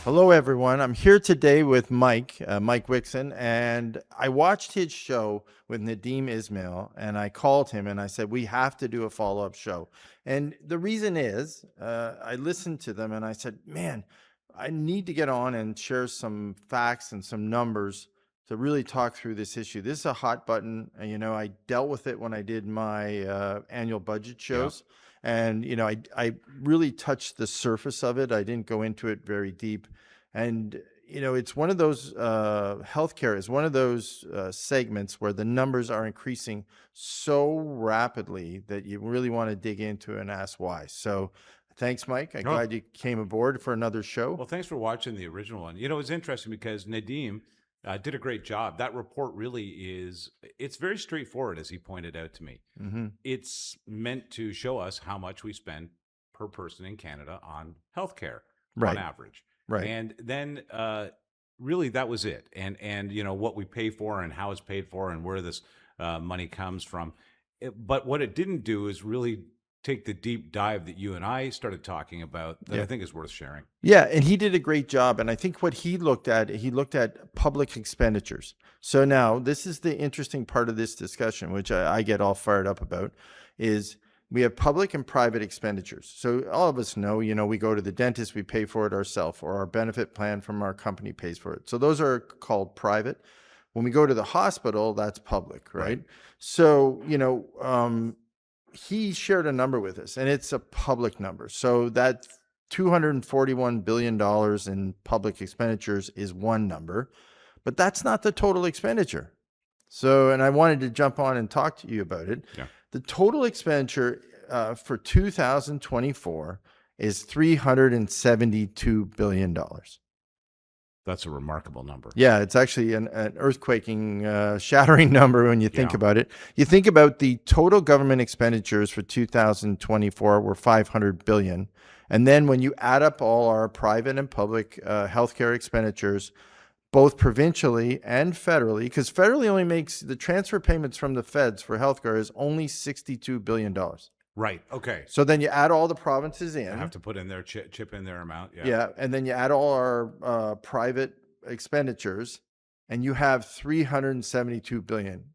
Hello, everyone. I'm here today with Mike Wixon, and I watched his show with Nadeem Ismail, and I called him and I said, we have to do a follow-up show. And the reason is, I listened to them and I said, man, I need to get on and share some facts and some numbers to really talk through this issue. This is a hot button. And, I dealt with it when I did my annual budget shows. Yeah. And, I really touched the surface of it. I didn't go into it very deep. And, it's one of those, healthcare is one of those segments where the numbers are increasing so rapidly that you really want to dig into and ask why. So thanks, Mike. I'm glad you came aboard for another show. Well, thanks for watching the original one. It's interesting because Nadeem did a great job. That report really it's very straightforward, as he pointed out to me. Mm-hmm. It's meant to show us how much we spend per person in Canada on healthcare on average. Right. And then really that was it. And what we pay for and how it's paid for and where this money comes from. But what it didn't do is really take the deep dive that you and I started talking about that I think is worth sharing. Yeah, and he did a great job. And I think what he looked at public expenditures. So now this is the interesting part of this discussion, which I get all fired up about, is we have public and private expenditures. So all of us know, we go to the dentist, we pay for it ourselves, or our benefit plan from our company pays for it. So those are called private. When we go to the hospital, that's public, right? So, he shared a number with us, and it's a public number. So that $241 billion in public expenditures is one number, but that's not the total expenditure. So, and I wanted to jump on and talk to you about it. Yeah. The total expenditure for 2024 is $372 billion. That's a remarkable number. Yeah, it's actually an earthquaking, shattering number when you think about it. You think about the total government expenditures for 2024 were $500 billion. And then when you add up all our private and public healthcare expenditures, both provincially and federally, because federally only makes the transfer payments from the feds for healthcare is only $62 billion. Right. Okay. So then you add all the provinces in. I have to put in their chip in their amount. Yeah. Yeah. And then you add all our private expenditures and you have $372 billion.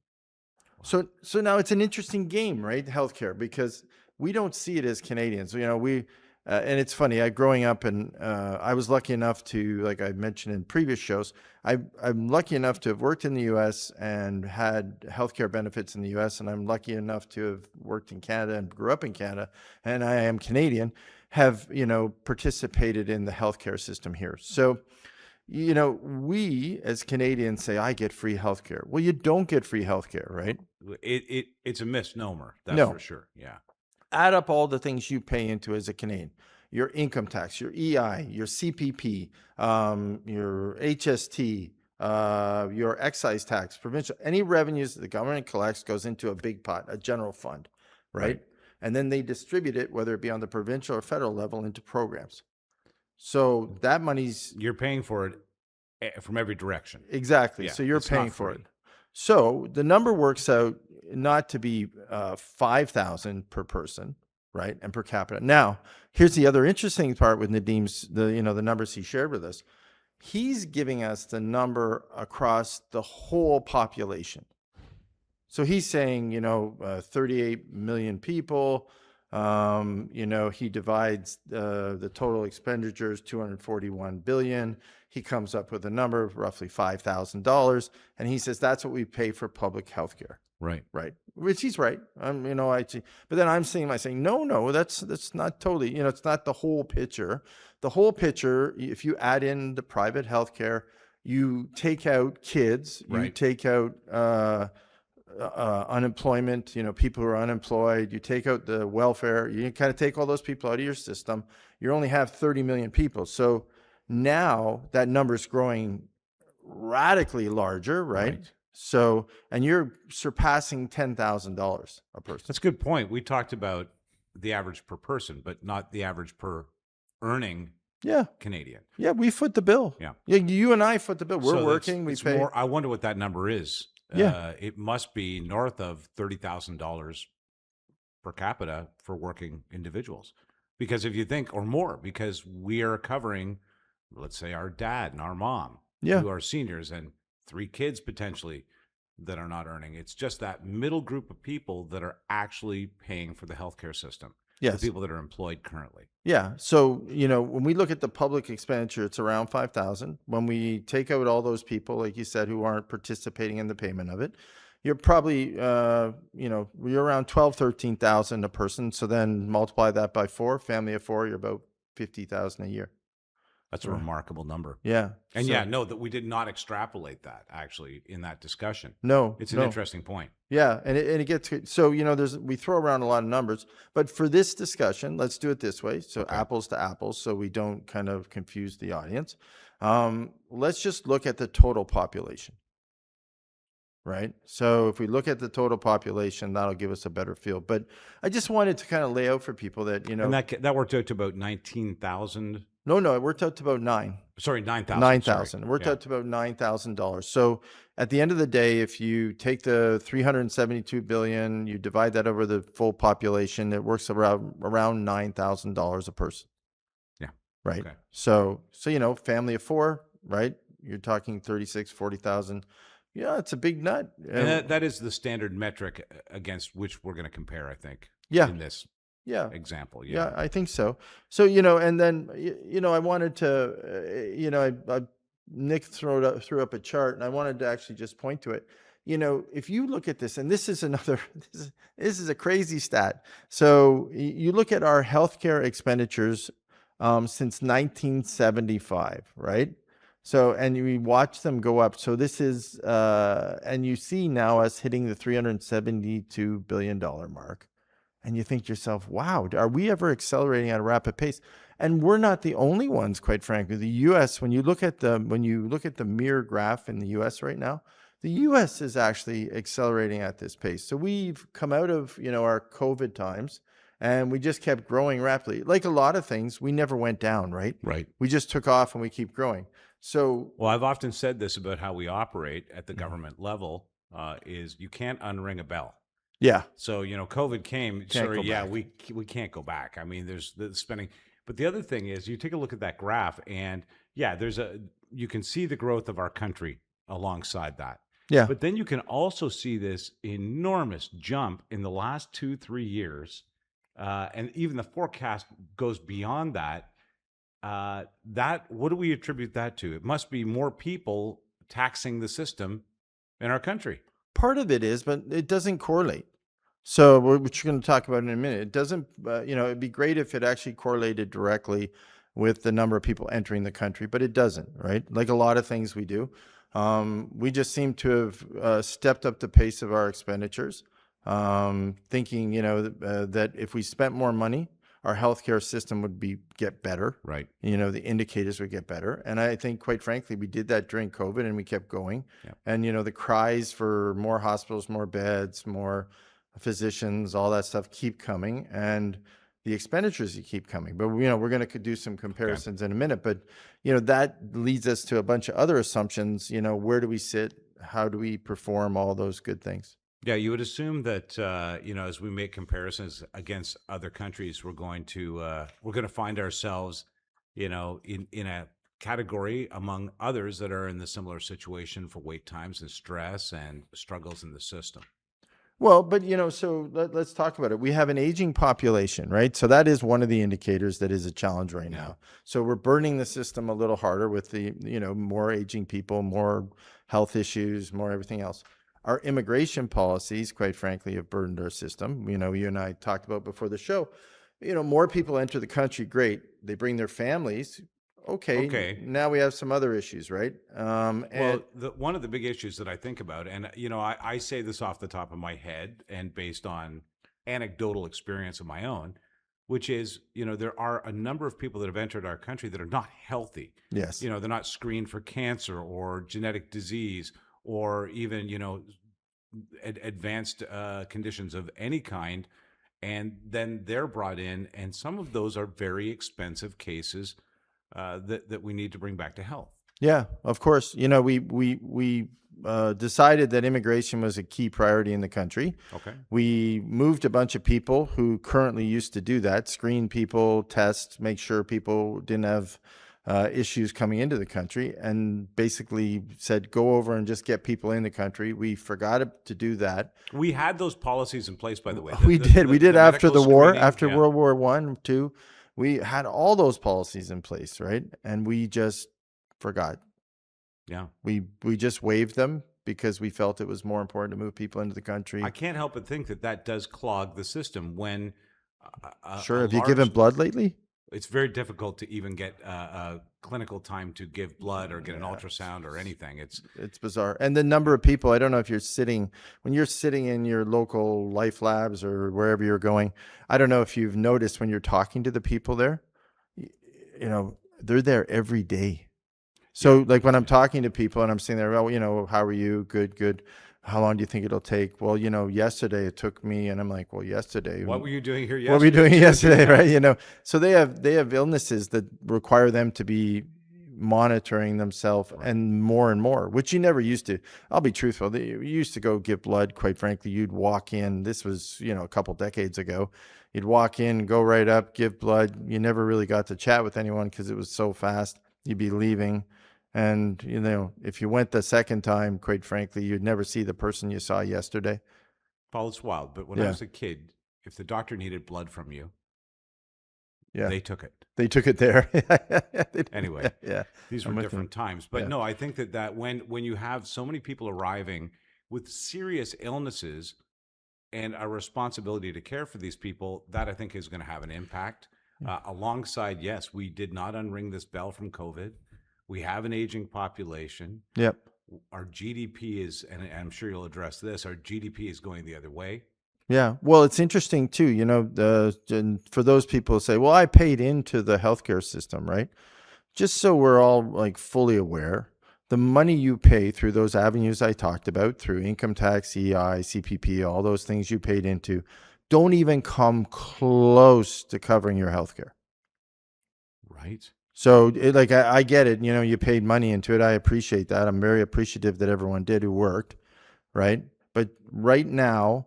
Wow. So now it's an interesting game, right? Healthcare, because we don't see it as Canadians. And it's funny, growing up, and I was lucky enough to, like I mentioned in previous shows, I'm lucky enough to have worked in the U.S. and had healthcare benefits in the U.S., and I'm lucky enough to have worked in Canada and grew up in Canada, and I am Canadian, have, participated in the healthcare system here. So, we as Canadians say, I get free healthcare. Well, you don't get free healthcare, right? It's a misnomer, that's for sure, yeah. Add up all the things you pay into as a Canadian, your income tax, your EI, your CPP, your HST, your excise tax, provincial, any revenues that the government collects goes into a big pot, a general fund, right? And then they distribute it, whether it be on the provincial or federal level, into programs. So that money's... You're paying for it from every direction. Exactly. Yeah, so you're paying for it. So the number works out not to be $5,000 per person, right, and per capita. Now, here's the other interesting part with Nadeem's the numbers he shared with us. He's giving us the number across the whole population. So he's saying 38 million people. He divides the total expenditures, $241 billion. He comes up with a number of roughly $5,000, and he says that's what we pay for public health care. Right. Which he's right. But then I'm saying, no, that's not totally, it's not the whole picture. The whole picture, if you add in the private health care, you take out kids, you take out unemployment, people who are unemployed, you take out the welfare, you kind of take all those people out of your system. You only have 30 million people. So now that number is growing radically larger, right? So, and you're surpassing $10,000 a person. That's a good point. We talked about the average per person, but not the average per earning Yeah. Canadian. Yeah. We foot the bill. Yeah. Yeah. You and I foot the bill. We're So that's working. We it's pay. more. I wonder what that number is. Yeah. It must be north of $30,000 per capita for working individuals, because if you think or more, because we are covering, let's say, our dad and our mom, Yeah. who are seniors, and 3 kids potentially that are not earning. It's just that middle group of people that are actually paying for the healthcare system, the Yes. people that are employed currently. Yeah. So, when we look at the public expenditure, it's around 5,000. When we take out all those people, like you said, who aren't participating in the payment of it, you're probably, you're around 12, 13,000 a person. So then multiply that by four, family of four, you're about 50,000 a year. That's a Right. remarkable number. Yeah. And So yeah, no, that we did not extrapolate that actually in that discussion. no, It's an no. interesting point. Yeah, and it gets so we throw around a lot of numbers, but for this discussion, let's do it this way. So Okay. apples to apples, so we don't kind of confuse the audience. Let's just look at the total population, right? So if we look at the total population, that'll give us a better feel. But I just wanted to kind of lay out for people that And that worked out to about 19,000. no, it worked out to about Sorry, 9,000. nine Sorry. thousand. It worked Yeah. out to about $9,000. So at the end of the day, if you take the 372 billion, you divide that over the full population, it works around $9,000 a person. Yeah. Right. Okay. So family of four, right? You're talking 36, 40,000. Yeah, it's a big nut. And that is the standard metric against which we're going to compare, I think, Yeah. in this Yeah. example. Yeah, I think so. So, and then, I wanted to, Nick threw up a chart, and I wanted to actually just point to it. If you look at this, and this is another, this is a crazy stat. So you look at our healthcare expenditures since 1975, right? So, and we watch them go up. So this is, and you see now us hitting the $372 billion mark. And you think to yourself, wow, are we ever accelerating at a rapid pace? And we're not the only ones, quite frankly. The US, when you look at the mirror graph in the US right now, the US is actually accelerating at this pace. So we've come out of, our COVID times, and we just kept growing rapidly. Like a lot of things, we never went down, right? Right. We just took off and we keep growing. So Well, I've often said this about how we operate at the government level, is you can't unring a bell. yeah, So, COVID came. Can't Sorry, go yeah, back. we can't go back. I mean, there's the spending. But the other thing is, you take a look at that graph, and yeah, you can see the growth of our country alongside that. yeah. But then you can also see this enormous jump in the last 2-3 years, and even the forecast goes beyond that. What do we attribute that to? It must be more people taxing the system in our country. Part of it is, but it doesn't correlate. So, which you're going to talk about in a minute. It doesn't, it'd be great if it actually correlated directly with the number of people entering the country, but it doesn't, right? Like a lot of things we do. We just seem to have stepped up the pace of our expenditures, thinking, that if we spent more money, our healthcare system would get better. Right. The indicators would get better. And I think, quite frankly, we did that during COVID, and we kept going. Yep. And, the cries for more hospitals, more beds, more physicians, all that stuff keep coming, and the expenditures keep coming. But we're going to do some comparisons in a minute. But that leads us to a bunch of other assumptions. Where do we sit? How do we perform? All those good things. Yeah, you would assume that as we make comparisons against other countries, we're going to find ourselves, in a category among others that are in the similar situation for wait times and stress and struggles in the system. Well, but so let's talk about it. We have an aging population, right? So that is one of the indicators that is a challenge right now. So we're burning the system a little harder with the, more aging people, more health issues, more everything else. Our immigration policies, quite frankly, have burdened our system. You and I talked about before the show. More people enter the country, great. They bring their families. Okay. Now we have some other issues, right? Well, one of the big issues that I think about, and I say this off the top of my head and based on anecdotal experience of my own, which is, there are a number of people that have entered our country that are not healthy. Yes. They're not screened for cancer or genetic disease or even, advanced conditions of any kind. And then they're brought in, and some of those are very expensive cases that we need to bring back to health. Yeah, of course. You know, we decided that immigration was a key priority in the country. Okay. We moved a bunch of people who currently used to do that, screen people, test, make sure people didn't have issues coming into the country, and basically said, go over and just get people in the country. We forgot to do that. We had those policies in place, by the way. We did after medical the war, screening, after yeah. World War I, II. We had all those policies in place, right? And we just forgot. Yeah. We just waived them because we felt it was more important to move people into the country. I can't help but think that does clog the system when Sure. Have you given blood lately? It's very difficult to even get clinical time to give blood or get an ultrasound or anything. It's bizarre. And the number of people, I don't know if when you're sitting in your local Life Labs or wherever you're going, I don't know if you've noticed when you're talking to the people there, you know, they're there every day. So like when I'm talking to people and I'm sitting there, well, you know, how are you? Good, good. How long do you think it'll take? Well, you know, yesterday it took me, and I'm like, well, yesterday. What were you doing here yesterday? What were you doing yesterday, right? You know, so they have illnesses that require them to be monitoring themselves, and more, which you never used to. I'll be truthful. You used to go give blood. Quite frankly, you'd walk in. This was, you know, a couple decades ago. You'd walk in, go right up, give blood. You never really got to chat with anyone because it was so fast. You'd be leaving. And, you know, if you went the second time, quite frankly, you'd never see the person you saw yesterday. Paul, it's wild. But when I was a kid, if the doctor needed blood from you, they took it. They took it there. Anyway, yeah, these were different times. But no, I think that when you have so many people arriving with serious illnesses and a responsibility to care for these people, that I think is going to have an impact. Alongside, yes, we did not unring this bell from COVID. We have an aging population. Yep. Our GDP is, and I'm sure you'll address this, our GDP is going the other way. Yeah. Well, it's interesting too, you know, for those people who say, well, I paid into the healthcare system, right? Just so we're all like fully aware, the money you pay through those avenues I talked about, through income tax, EI, CPP, all those things you paid into, don't even come close to covering your healthcare. Right. So I get it. You know, you paid money into it. I appreciate that. I'm very appreciative that everyone did who worked, right? But right now,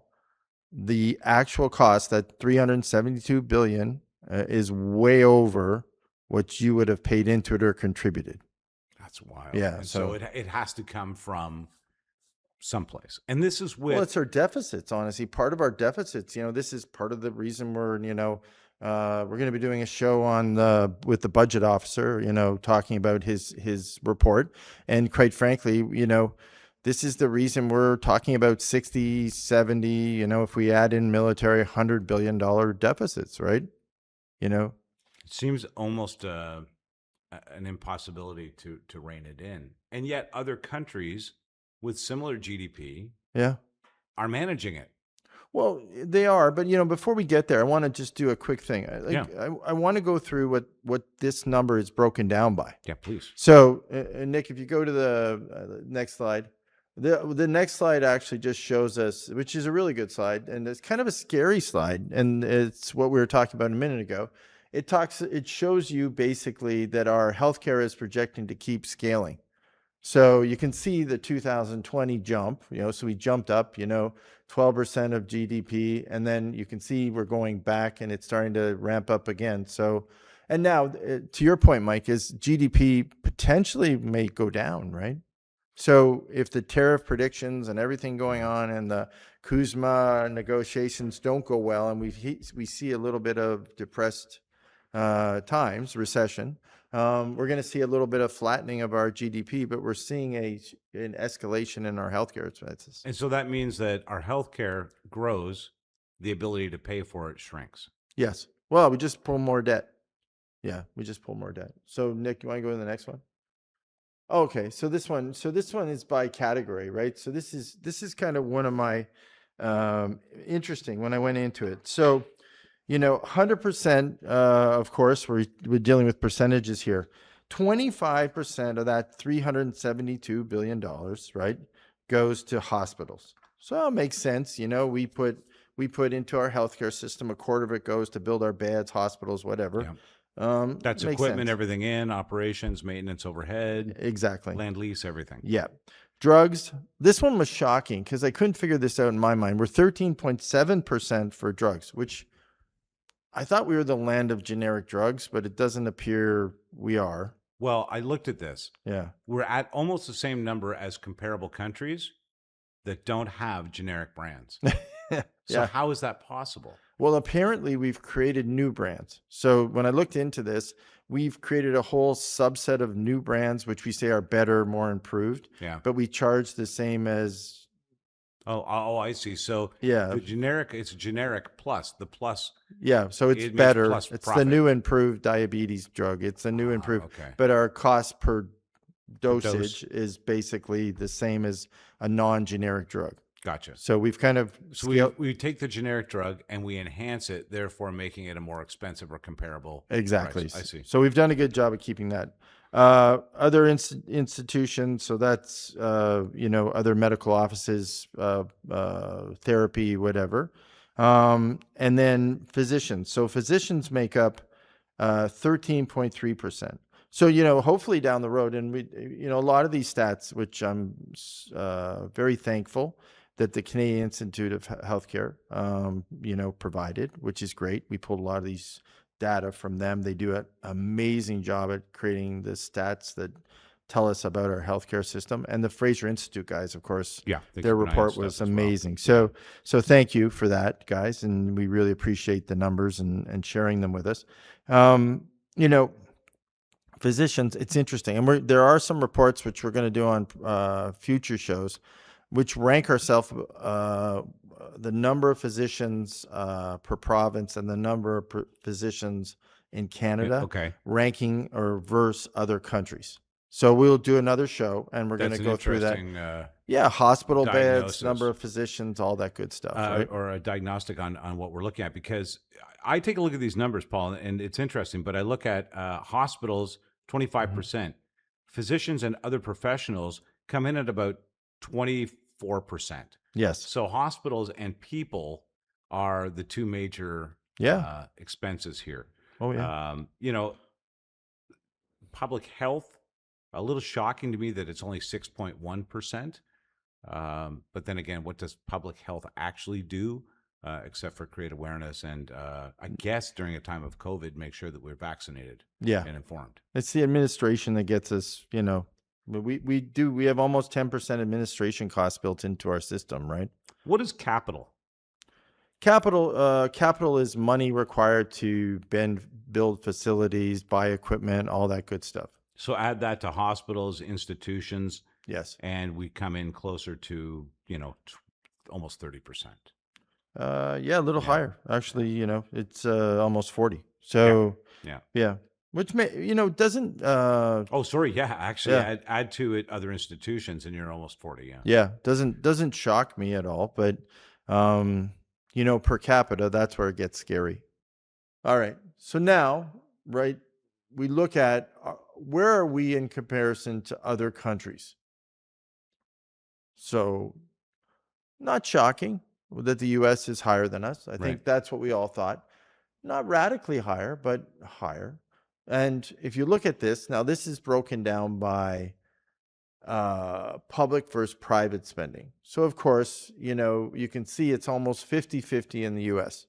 the actual cost, that $372 billion, is way over what you would have paid into it or contributed. That's wild. Yeah. And so it has to come from someplace. And this is with... Well, it's our deficits, honestly. Part of our deficits, you know, this is part of the reason we're, you know, we're going to be doing a show with the budget officer, you know, talking about his report. And quite frankly, you know, this is the reason we're talking about 60, 70, you know, if we add in military, $100 billion deficits, right? You know, it seems almost an impossibility to rein it in. And yet other countries with similar GDP are managing it. Well, they are, but you know, before we get there, I want to just do a quick thing. I want to go through what this number is broken down by. Yeah, please. So, Nick, if you go to the next slide, the next slide actually just shows us, which is a really good slide, and it's kind of a scary slide, and it's what we were talking about a minute ago. It shows you basically that our healthcare is projecting to keep scaling. So you can see the 2020 jump, you know, so we jumped up, you know, 12% of GDP, and then you can see we're going back and it's starting to ramp up again. So, and now to your point, Mike, is GDP potentially may go down, right? So if the tariff predictions and everything going on and the Kuzma negotiations don't go well, and we see a little bit of depressed times, recession, we're going to see a little bit of flattening of our GDP, but we're seeing an escalation in our healthcare expenses. And so that means that our healthcare grows, the ability to pay for it shrinks. Yes. Well, we just pull more debt. Yeah, we just pull more debt. So Nick, you want to go to the next one? Okay, so this one is by category, right? So this is kind of one of my interesting when I went into it. So, you know, 100%, of course, we're dealing with percentages here. 25% of that $372 billion, right, goes to hospitals. So it makes sense. You know, we put into our healthcare system, a quarter of it goes to build our beds, hospitals, whatever. That's Makes equipment, sense. everything in, operations, maintenance, overhead, Exactly. land lease, everything. Yeah. Drugs. This one was shocking because I couldn't figure this out in my mind. We're 13.7% for drugs, which I thought we were the land of generic drugs, but it doesn't appear we are. Well, I looked at this. Yeah. We're at almost the same number as comparable countries that don't have generic brands. So Yeah. how is that possible? Well, apparently we've created new brands. So when I looked into this, we've created a whole subset of new brands, which we say are better, more improved, Yeah. but we charge the same as, Oh, I see. So yeah, the generic, it's generic plus. The plus, yeah. So it's it means better. plus It's the profit. new improved diabetes drug. It's a new improved, Okay. but our cost per Per dose. dosage is basically the same as a non-generic drug. Gotcha. So we've kind of So scaled. we take the generic drug and we enhance it, therefore making it a more expensive or comparable Exactly. price. I see. So we've done a good job of keeping that. Other institutions, so that's other medical offices, therapy, whatever, and then physicians. So physicians make up 13.3%. So hopefully down the road, and we, a lot of these stats, which I'm very thankful that the Canadian Institute of Healthcare, provided, which is great. We pulled a lot of these data from them. They do an amazing job at creating the stats that tell us about our healthcare system. And the Fraser Institute guys, of course, Yeah. their report was amazing. So thank you for that, guys. And we really appreciate the numbers and sharing them with us. Physicians, it's interesting. And there are some reports which we're going to do on future shows, which rank ourselves the number of physicians per province and the number of physicians in Canada, Okay. ranking or versus other countries. So we'll do another show, and we're going to go through that. Yeah, hospital beds, number of physicians, all that good stuff, right? Or a diagnostic on what we're looking at, because I take a look at these numbers, Paul, and it's interesting. But I look at hospitals, 25%. Physicians and other professionals come in at about 24%. Yes. So hospitals and people are the two major expenses here. Oh, yeah. Public health, a little shocking to me that it's only 6.1%. But then again, what does public health actually do, except for create awareness and, I guess during a time of COVID, make sure that we're vaccinated and informed? It's the administration that gets us, we have almost 10% administration costs built into our system, right? What is capital? Capital is money required to build facilities, buy equipment, all that good stuff. So add that to hospitals, institutions. Yes. And we come in closer to, almost 30%. A little higher. Actually, it's almost 40. So yeah. Which doesn't actually add to it other institutions and you're almost 40. Doesn't shock me at all, but per capita, that's where it gets scary. All right. So now, right, we look at where are we in comparison to other countries? So not shocking that the US is higher than us. I think that's what we all thought. Not radically higher, but higher. And if you look at this, now this is broken down by public versus private spending. So of course, you can see it's almost 50-50 in the US.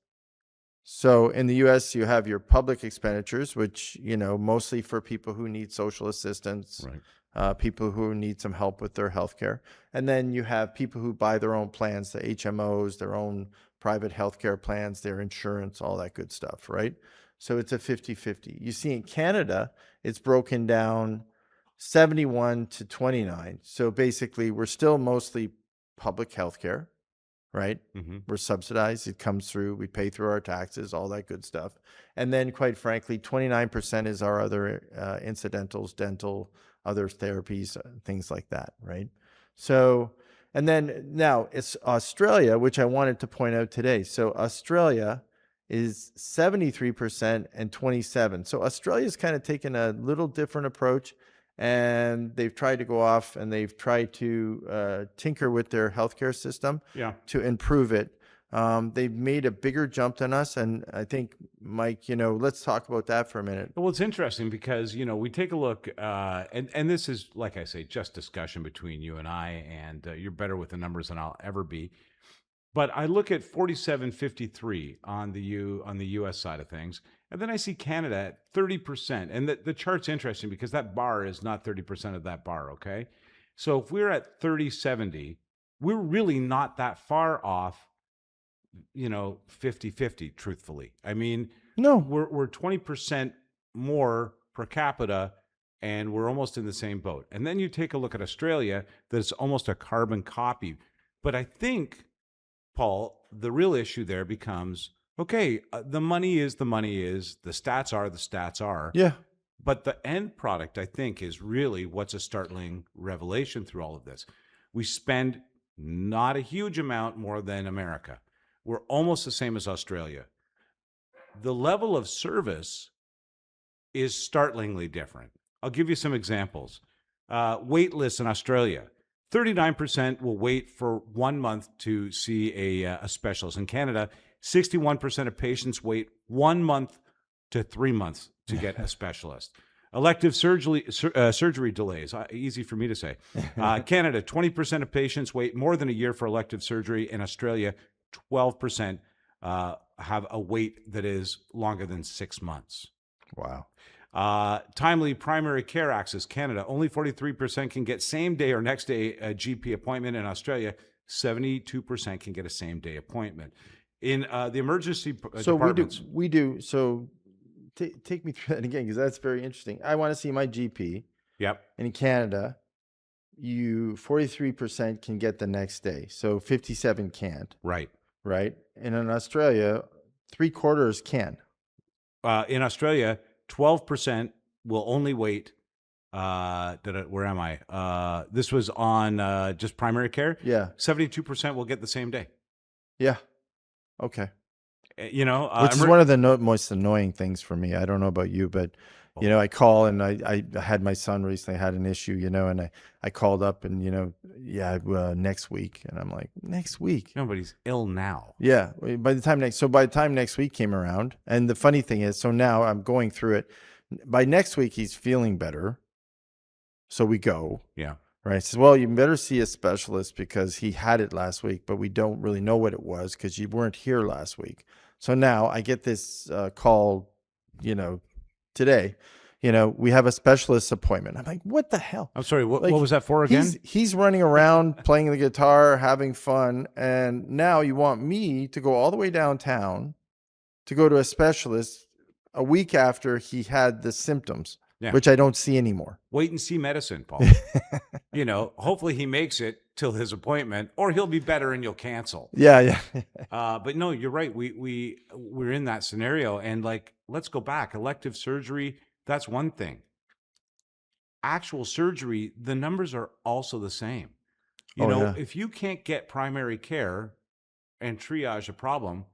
So in the US, you have your public expenditures, which, mostly for people who need social assistance, people who need some help with their healthcare. And then you have people who buy their own plans, the HMOs, their own private healthcare plans, their insurance, all that good stuff, right? So it's a 50-50. You see in Canada, it's broken down 71 to 29. So basically, we're still mostly public healthcare, right? We're subsidized. It comes through. We pay through our taxes, all that good stuff. And then, quite frankly, 29% is our other incidentals, dental, other therapies, things like that, right? So, and then now it's Australia, which I wanted to point out today. So Australia is 73% and 27. So Australia's kind of taken a little different approach, and they've tried to go off and they've tried to tinker with their healthcare system to improve it. They've made a bigger jump than us. And I think, Mike, let's talk about that for a minute. Well, it's interesting because, we take a look, and this is, like I say, just discussion between you and I, and you're better with the numbers than I'll ever be. But I look at 47.53 on the U.S. side of things, and then I see Canada at 30%. And the chart's interesting because that bar is not 30% of that bar, okay? So if we're at 30.70, we're really not that far off, 50-50, truthfully. I mean, No. we're 20% more per capita, and we're almost in the same boat. And then you take a look at Australia, that's almost a carbon copy. But I think, Paul, the real issue there becomes, okay, the money is, the stats are the stats are. Yeah. But the end product, I think, is really what's a startling revelation through all of this. We spend not a huge amount more than America. We're almost the same as Australia. The level of service is startlingly different. I'll give you some examples. Wait lists in Australia. 39% will wait for 1 month to see a specialist. In Canada, 61% of patients wait 1 month to 3 months to get a specialist. Elective surgery delays, easy for me to say. Canada, 20% of patients wait more than a year for elective surgery. In Australia, 12% have a wait that is longer than 6 months. Wow. Timely primary care access, Canada, only 43% can get same day or next day a GP appointment. In Australia, 72% can get a same day appointment. In the emergency departments. We do. So take me through that again, because that's very interesting. I want to see my GP. Yep. In Canada, 43% can get the next day. So 57 can't. Right. Right. And in Australia, 3/4 can. In Australia, 12% will only wait. Where am I? This was on just primary care. Yeah. 72% will get the same day. Yeah. Okay. Which is one of the most annoying things for me. I don't know about you, but I call, and I had my son recently had an issue, and I called up and, next week. And I'm like, next week? Nobody's ill now. Yeah. By the time next week came around, and the funny thing is, so now I'm going through it. By next week, he's feeling better. So we go. Yeah. Right. Says, well, you better see a specialist because he had it last week, but we don't really know what it was because you weren't here last week. So now I get this call, today, we have a specialist appointment. I'm like, what the hell? I'm sorry. What was that for again? He's running around playing the guitar, having fun. And now you want me to go all the way downtown to go to a specialist a week after he had the symptoms, which I don't see anymore. Wait and see medicine, Paul. Hopefully he makes it till his appointment, or he'll be better and you'll cancel. Yeah. But no, you're right. We're in that scenario, and let's go back. Elective surgery, that's one thing. Actual surgery, the numbers are also the same. If you can't get primary care and triage a problem,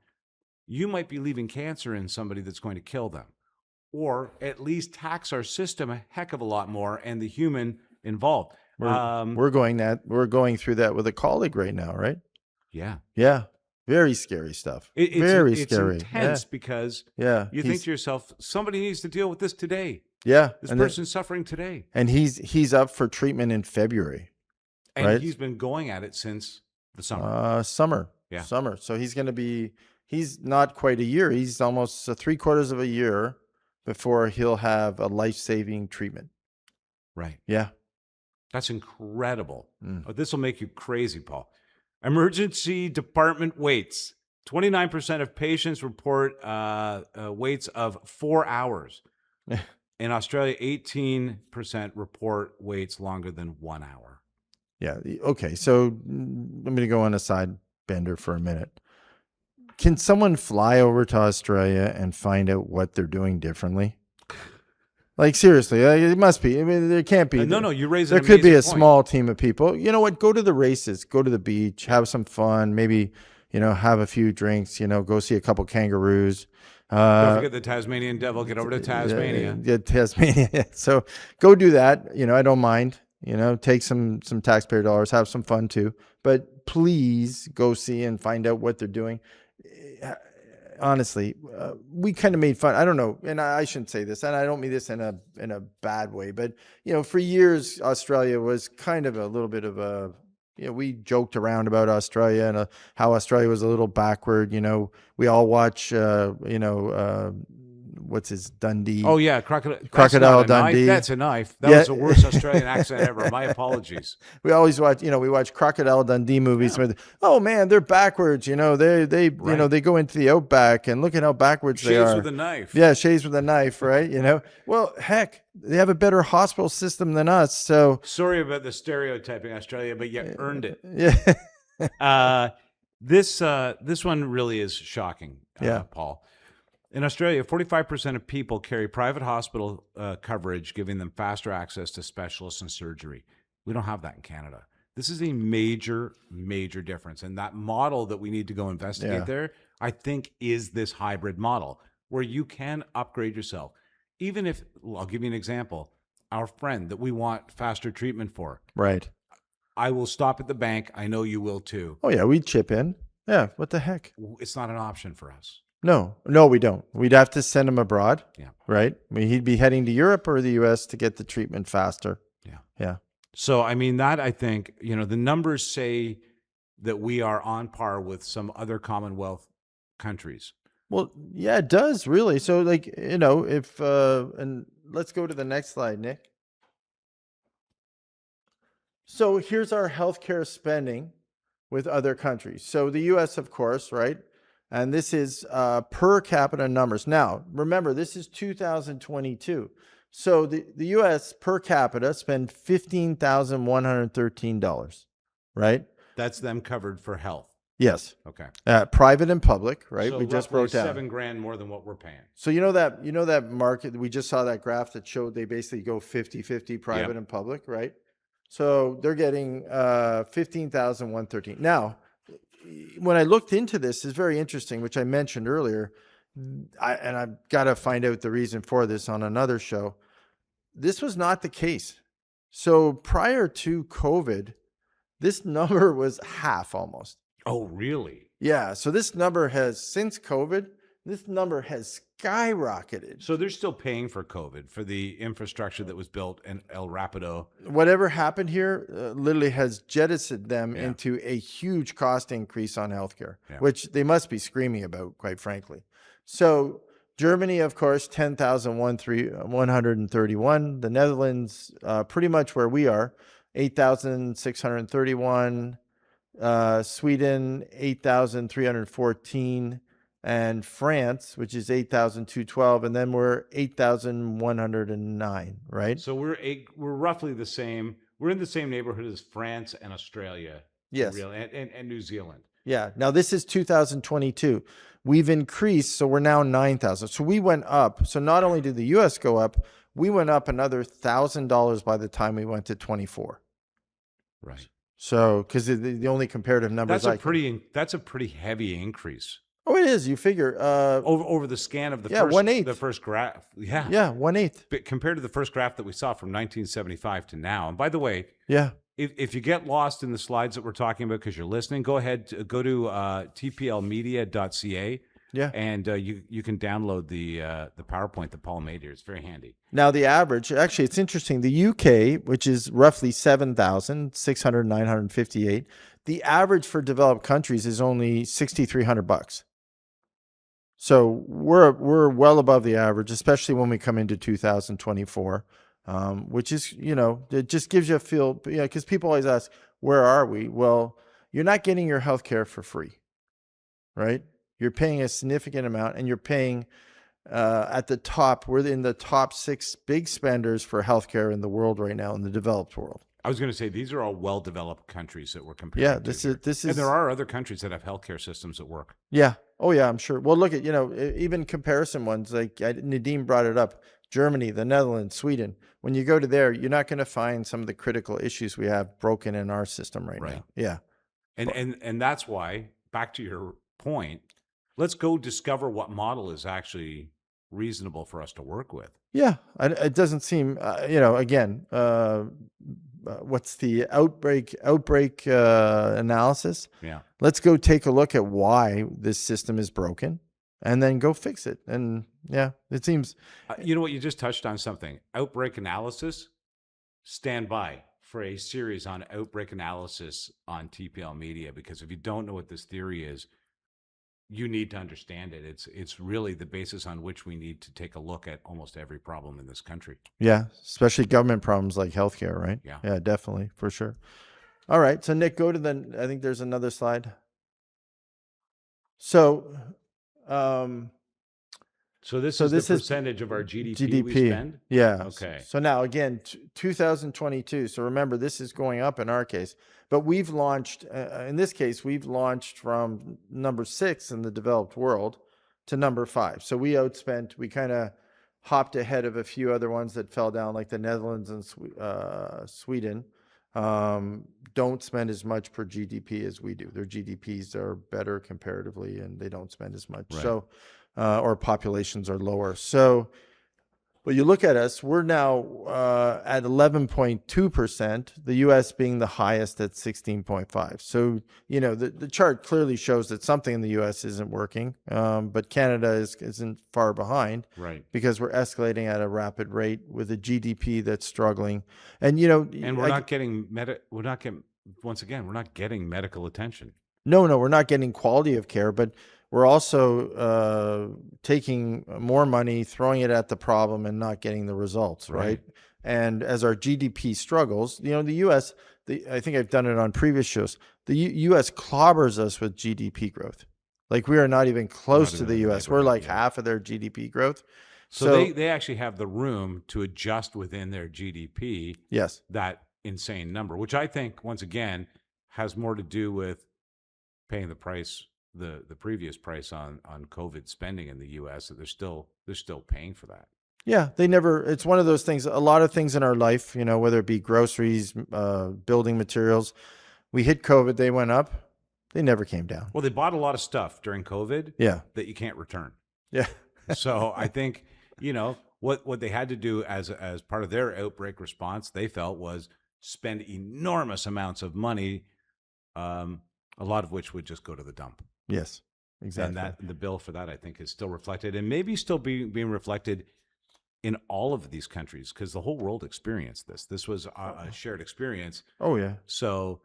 you might be leaving cancer in somebody that's going to kill them, or at least tax our system a heck of a lot more and the human involved. We're going through that with a colleague right now, right? Yeah. Yeah. Very scary stuff. It's scary. Intense because you think to yourself, somebody needs to deal with this today. Yeah. This person's suffering today. And he's up for treatment in February. And right? He's been going at it since the summer. Summer. So he's not quite a year. He's almost 3/4 of a year before he'll have a life-saving treatment. Right. Yeah. That's incredible. This will make you crazy, Paul. Emergency department waits. 29% of patients report waits of 4 hours. In Australia, 18% report waits longer than 1 hour. Yeah. Okay. So I'm going to go on a side bender for a minute. Can someone fly over to Australia and find out what they're doing differently? Like, seriously, it must be. I mean, there can't be. No, you raise an amazing point. There could be a small team of people. You know what? Go to the races. Go to the beach. Have some fun. Maybe, have a few drinks. Go see a couple kangaroos. Don't forget the Tasmanian devil. Get over to Tasmania. Yeah, Tasmania. So go do that. I don't mind. Take some taxpayer dollars. Have some fun too. But please go see and find out what they're doing. Honestly, we kind of made fun. I don't know, and I shouldn't say this, and I don't mean this in a bad way, but for years Australia was kind of a little bit of a, we joked around about Australia and how Australia was a little backward. We all watch, what's his Dundee? Oh yeah, Crocodile Dundee. That's a knife. That was the worst Australian accent ever. My apologies. We always watch, we watch Crocodile Dundee movies with, oh man, they're backwards. They they go into the outback and look at how backwards they are. Shaves with a knife. Yeah, shaves with a knife, right? Well, heck, they have a better hospital system than us. So sorry about the stereotyping Australia, but you earned it. Yeah. This one really is shocking, Paul. In Australia, 45% of people carry private hospital coverage, giving them faster access to specialists and surgery. We don't have that in Canada. This is a major, major difference. And that model that we need to go investigate there, I think, is this hybrid model where you can upgrade yourself. Even if, I'll give you an example, our friend that we want faster treatment for. Right. I will stop at the bank. I know you will too. Oh, yeah, we'd chip in. Yeah, what the heck? It's not an option for us. No, we don't. We'd have to send him abroad. Yeah. Right? I mean, he'd be heading to Europe or the US to get the treatment faster. Yeah. Yeah. So, I mean, that I think, the numbers say that we are on par with some other Commonwealth countries. Well, yeah, it does really. So if, and let's go to the next slide, Nick. So here's our healthcare spending with other countries. So the US, of course, right? And this is per capita numbers. Now, remember, this is 2022. So the US per capita spend $15,113, right? That's them covered for health. Yes. Okay. Private and public, right? So we just broke down $7,000 more than what we're paying. So that market, we just saw that graph that showed they basically go 50-50 private and public, right? So they're getting $15,113. Now, when I looked into this, is very interesting, which I mentioned earlier, and I've got to find out the reason for this on another show. This was not the case. So prior to COVID, this number was half almost. Oh, really? Yeah. So this number since COVID, this number has skyrocketed. So they're still paying for COVID, for the infrastructure that was built in El Rapido. Whatever happened here literally has jettisoned them into a huge cost increase on healthcare, which they must be screaming about, quite frankly. So Germany, of course, 10,131. The Netherlands, pretty much where we are, 8,631. Sweden, 8,314. And France, which is 8,212, and then we're 8,109, right? So we're roughly the same. We're in the same neighborhood as France and Australia. Yes. And New Zealand. Yeah. Now this is 2022. We've increased, so we're now 9,000. So we went up. So not only did the U.S. go up, we went up another $1,000 by the time we went to 24. Right. So because the only comparative numbers that's a pretty heavy increase. Oh, it is. You figure over the scan of the 1/8. The first graph. Yeah. Yeah, 1/8. But compared to the first graph that we saw from 1975 to now. And by the way, if you get lost in the slides that we're talking about because you're listening, go ahead, go to tplmedia.ca. Yeah. And you can download the PowerPoint that Paul made here. It's very handy. Now the average, actually, it's interesting. The UK, which is roughly 7,958, the average for developed countries is only $6,300. So we're well above the average, especially when we come into 2024, which is, it just gives you a feel, because people always ask, where are we? Well, you're not getting your healthcare for free, right? You're paying a significant amount, and you're paying at the top. We're in the top 6 big spenders for healthcare in the world right now, in the developed world. I was going to say, these are all well-developed countries that we're comparing. Yeah, this is, and there are other countries that have healthcare systems that work. Yeah. Oh yeah, I'm sure. Well, look at, even comparison ones, like Nadeem brought it up, Germany, the Netherlands, Sweden. When you go to there, you're not going to find some of the critical issues we have broken in our system right now. Yeah. And that's why, back to your point, let's go discover what model is actually reasonable for us to work with. Yeah. It doesn't seem, again, what's the outbreak analysis. Yeah. Let's go take a look at why this system is broken and then go fix it. And yeah, it seems. You know what? You just touched on something. Outbreak analysis. Stand by for a series on outbreak analysis on TPL Media, because if you don't know what this theory is, you need to understand it. It's really the basis on which we need to take a look at almost every problem in this country. Yeah, especially government problems like healthcare, right? Yeah. Yeah, definitely, for sure. All right, so Nick, go to I think there's another slide. So, So this So is this the is percentage of our GDP, we GDP. spend? Yeah. Okay. So now again, 2022. So remember, this is going up in our case, but we've launched, in this case, we've launched from number 6 in the developed world to number 5. So we kind of hopped ahead of a few other ones that fell down, like the Netherlands and Sweden. Don't spend as much per GDP as we do. Their GDPs are better comparatively, and they don't spend as much. Right. So, or populations are lower. So, but you look at us, we're now at 11.2%, the US being the highest at 16.5. So, the chart clearly shows that something in the US isn't working, but Canada isn't far behind, Right. because we're escalating at a rapid rate with a GDP that's struggling. And, And we're not getting once again, we're not getting medical attention. No, we're not getting quality of care, but we're also taking more money, throwing it at the problem, and not getting the results, right? And as our GDP struggles, the U.S., I think I've done it on previous shows, the U.S. clobbers us with GDP growth. Like, we are not even close to the U.S. We're like half of their GDP growth. So they actually have the room to adjust within their GDP. Yes. That insane number, which I think, once again, has more to do with paying the price, the previous price on COVID spending in the U.S. That they're still paying for that. Yeah, it's one of those things, a lot of things in our life, whether it be groceries, building materials, we hit COVID, they went up, they never came down. Well, they bought a lot of stuff during COVID that you can't return. Yeah. So I think, what they had to do as part of their outbreak response, they felt, was spend enormous amounts of money, a lot of which would just go to the dump. Yes, exactly. And the bill for that, I think, is still reflected, and maybe still being reflected in all of these countries, because the whole world experienced this. This was a shared experience. Oh, yeah. So,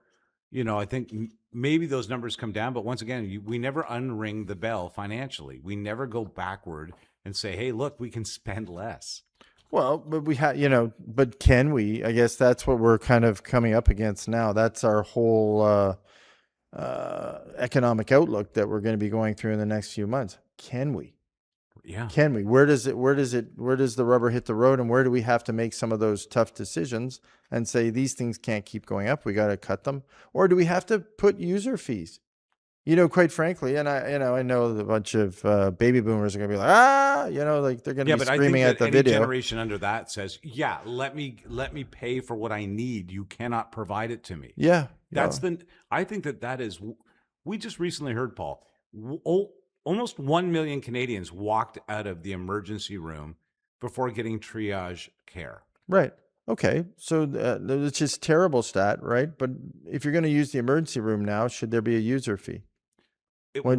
I think maybe those numbers come down, but once again, we never unring the bell financially. We never go backward and say, hey, look, we can spend less. Well, but we have, but can we? I guess that's what we're kind of coming up against now. That's our whole economic outlook that we're going to be going through in the next few months. Can we? Yeah. Can we? Where does the rubber hit the road, and where do we have to make some of those tough decisions and say these things can't keep going up, we got to cut them? Or do we have to put user fees? Quite frankly, and I know a bunch of baby boomers are going to be like, like they're going to be screaming at the any video. Generation under that says, yeah, let me pay for what I need. You cannot provide it to me. Yeah. I think that is, we just recently heard, Paul, almost 1 million Canadians walked out of the emergency room before getting triage care. Right. Okay. So it's just terrible stat, right? But if you're going to use the emergency room now, should there be a user fee?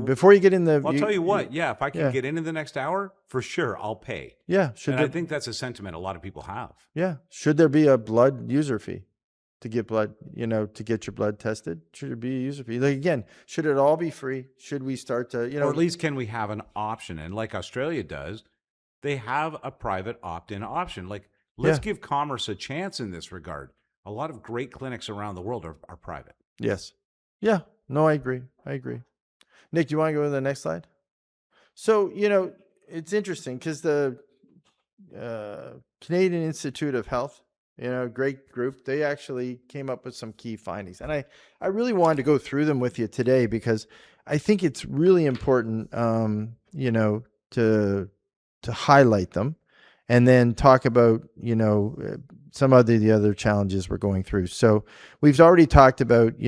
Before you get in I'll tell you what. Yeah, if I can get into the next hour, for sure, I'll pay. Yeah. I think that's a sentiment a lot of people have. Yeah. Should there be a blood user fee to get blood, to get your blood tested? Should there be a user fee? Like, again, should it all be free? Should we start to, or at least can we have an option? And like Australia does, they have a private opt-in option. Like, let's give commerce a chance in this regard. A lot of great clinics around the world are private. Yes. Yeah. No, I agree. Nick, do you want to go to the next slide? So, it's interesting because the Canadian Institute of Health, great group, they actually came up with some key findings. And I really wanted to go through them with you today because I think it's really important, to highlight them and then talk about, some of the other challenges we're going through. So we've already talked about,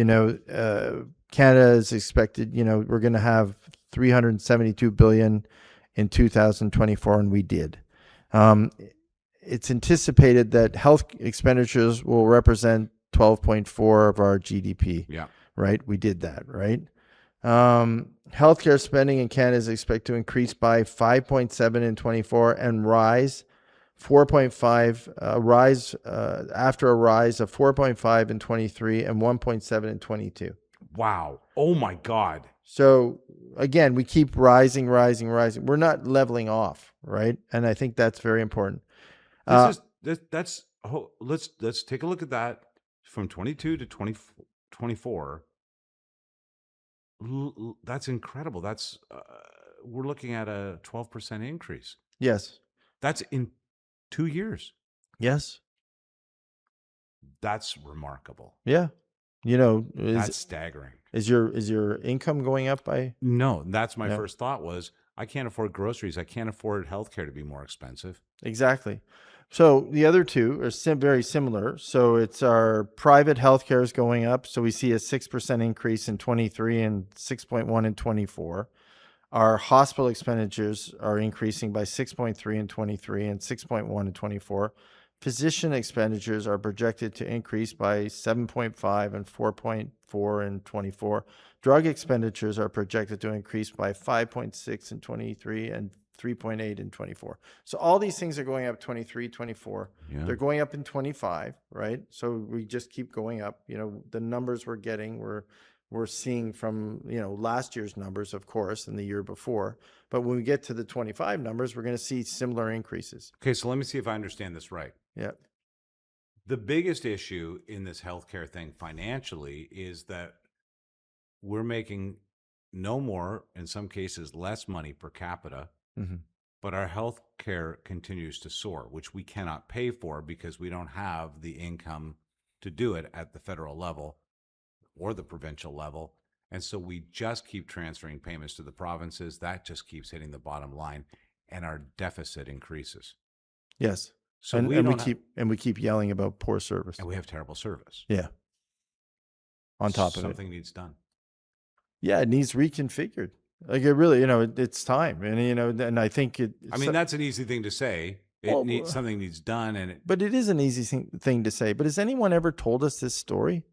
Canada is expected, we're going to have $372 billion in 2024, and we did. It's anticipated that health expenditures will represent 12.4 of our GDP. Yeah. Right? We did that, right? Healthcare spending in Canada is expected to increase by 5.7 in 24 and rise 4.5 rise after a rise of 4.5 in 23 and 1.7 in 22. Wow. Oh my God. So again, we keep rising. We're not leveling off, right? And I think that's very important. Let's take a look at that from 22 to 24. That's incredible. We're looking at a 12% increase. Yes. That's in 2 years. Yes. That's remarkable. Yeah. That's staggering. Is your income going up by? No, that's my first thought was I can't afford groceries. I can't afford healthcare to be more expensive. Exactly. So the other two are very similar. So it's our private healthcare is going up. So we see a 6% increase in 23 and 6.1 in 24. Our hospital expenditures are increasing by 6.3 in 23 and 6.1 in 24. Physician expenditures are projected to increase by 7.5 and 4.4 in 24. Drug expenditures are projected to increase by 5.6 in 23 and 3.8 in 24. So all these things are going up 23, 24. Yeah. They're going up in 25, right? So we just keep going up. The numbers we're getting, we're seeing from, last year's numbers, of course, and the year before. But when we get to the 25 numbers, we're going to see similar increases. Okay, so let me see if I understand this right. Yeah. The biggest issue in this healthcare thing financially is that we're making no more, in some cases, less money per capita, but our healthcare continues to soar, which we cannot pay for because we don't have the income to do it at the federal level or the provincial level. And so we just keep transferring payments to the provinces. That just keeps hitting the bottom line, and our deficit increases. Yes. So we keep yelling about poor service. And we have terrible service. Yeah. On top of it. Something needs done. Yeah, it needs reconfigured. Like it really, it's time. And and I think that's an easy thing to say. Something needs done, but it is an easy thing to say. But has anyone ever told us this story?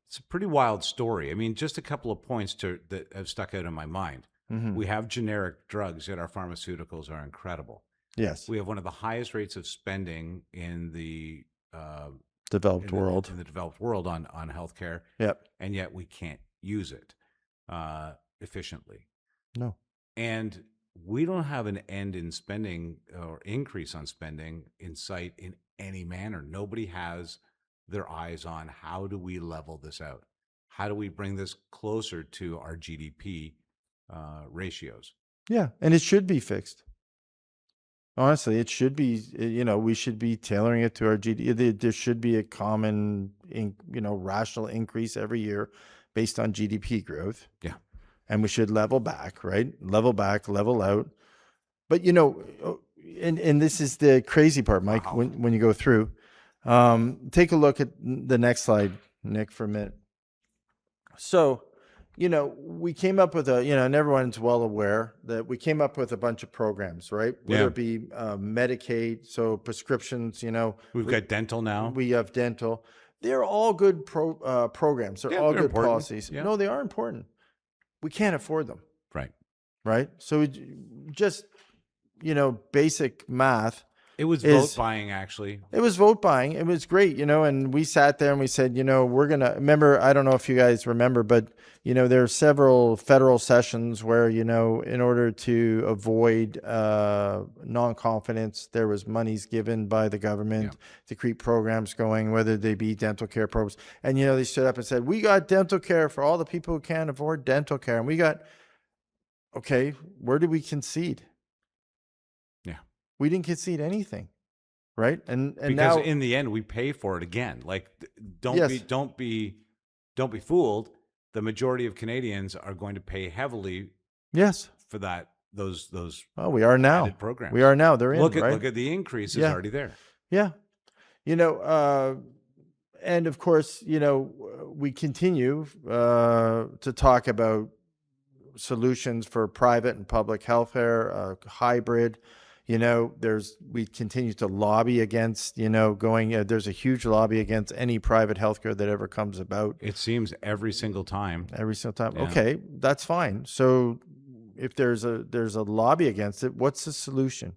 It's a pretty wild story. Just a couple of points that have stuck out in my mind. We have generic drugs, yet our pharmaceuticals are incredible. Yes. We have one of the highest rates of spending in the developed world on healthcare. Yep. And yet we can't use it efficiently. No. And we don't have an end in spending or increase on spending in sight in any manner. Nobody has their eyes on how do we level this out? How do we bring this closer to our GDP ratios? Yeah, and it should be fixed. Honestly, it should be, we should be tailoring it to our GDP. There should be a common, rational increase every year based on GDP growth. Yeah. And we should level back, right? Level back, level out. But, and this is the crazy part, Mike, Wow. when you go through. Take a look at the next slide, Nick, for a minute. So, we came up with and everyone's well aware that we came up with a bunch of programs, right? Whether it be Medicaid, so prescriptions, We've got dental now. We have dental. They're all good programs. They're all good important. policies. Yeah. No, they are important. We can't afford them. Right. Right. So just, basic math. It was vote buying, actually. It was vote buying. It was great, and we sat there and we said, we're going to remember, I don't know if you guys remember, but, there are several federal sessions where, in order to avoid non-confidence, there was monies given by the government to keep programs going, whether they be dental care programs. And, they stood up and said, we got dental care for all the people who can't afford dental care. And we got, okay, where did we concede? We didn't concede anything, right? And because now, in the end, we pay for it again. Like, don't be fooled. The majority of Canadians are going to pay heavily. Yes, for those. Well, we are now. Programs. We are now. They're in. Look right? Look at the increase is already there. Yeah, and of course, we continue to talk about solutions for private and public healthcare, hybrid. We continue to lobby against, there's a huge lobby against any private healthcare that ever comes about It seems every single time. every single time. Yeah. Okay, that's fine. So if there's a lobby against it, what's the solution?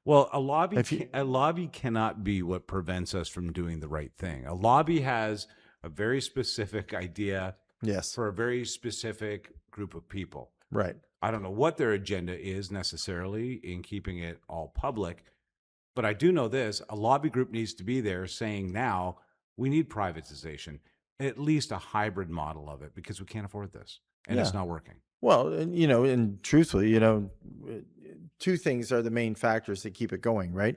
Well, If you, a lobby cannot be what prevents us from doing the right thing. A lobby has a very specific idea yes, for a very specific group of people. right. I don't know what their agenda is necessarily in keeping it all public, but I do know this: a lobby group needs to be there saying now we need privatization, at least a hybrid model of it, because we can't afford this and it's Yeah. not working. Well, and truthfully, two things are the main factors that keep it going, right?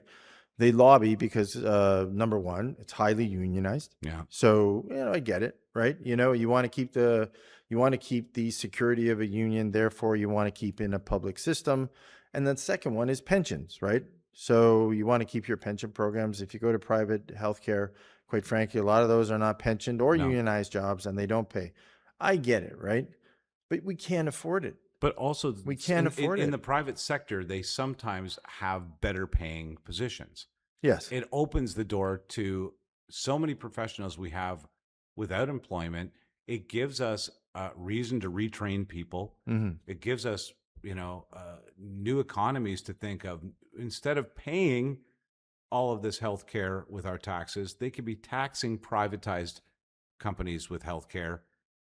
They lobby because number one, it's highly unionized. Yeah. So, I get it, right? You want to keep the security of a union, therefore you want to keep in a public system. And then second one is pensions, right? So you want to keep your pension programs. If you go to private healthcare, quite frankly, a lot of those are not pensioned or No. unionized jobs and they don't pay. I get it, right? But we can't afford it. But also, We can't afford in it. the private sector, they sometimes have better paying positions. Yes. It opens the door to so many professionals we have without employment. It gives us a reason to retrain people. Mm-hmm. It gives us, new economies to think of. Instead of paying all of this healthcare with our taxes, they could be taxing privatized companies with healthcare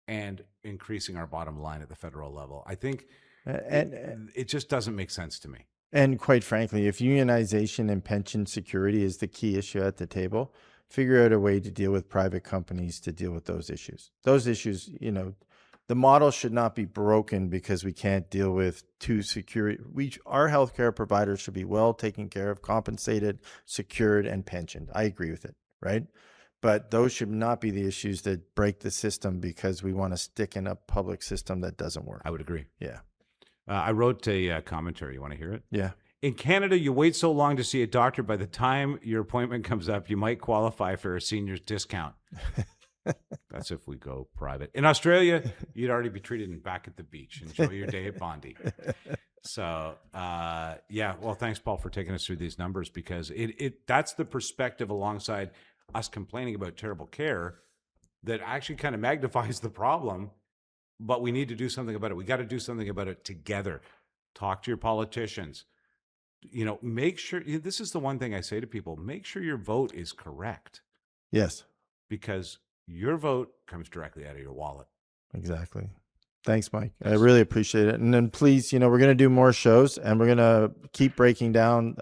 and increasing our bottom line at the federal level. I think it just doesn't make sense to me. And quite frankly, if unionization and pension security is the key issue at the table, figure out a way to deal with private companies to deal with those issues. Those issues, the model should not be broken because we can't deal with our healthcare providers should be well taken care of, compensated, secured, and pensioned. I agree with it, right? But those should not be the issues that break the system because we want to stick in a public system that doesn't work. I would agree. Yeah. I wrote a commentary. You want to hear it? Yeah. In Canada, you wait so long to see a doctor. By the time your appointment comes up, you might qualify for a senior's discount. That's if we go private. In Australia, you'd already be treated back at the beach. Enjoy your day at Bondi. So, well, thanks, Paul, for taking us through these numbers, because that's the perspective alongside us complaining about terrible care that actually kind of magnifies the problem, but we need to do something about it. We got to do something about it together. Talk to your politicians. Make sure, this is the one thing I say to people, make sure your vote is correct. Yes. Because your vote comes directly out of your wallet. Exactly. Thanks, Mike. I really appreciate it. And then please, we're going to do more shows and we're going to keep breaking down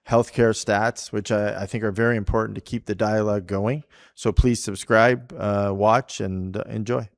healthcare stats, which I think are very important to keep the dialogue going. So please subscribe, watch, and enjoy.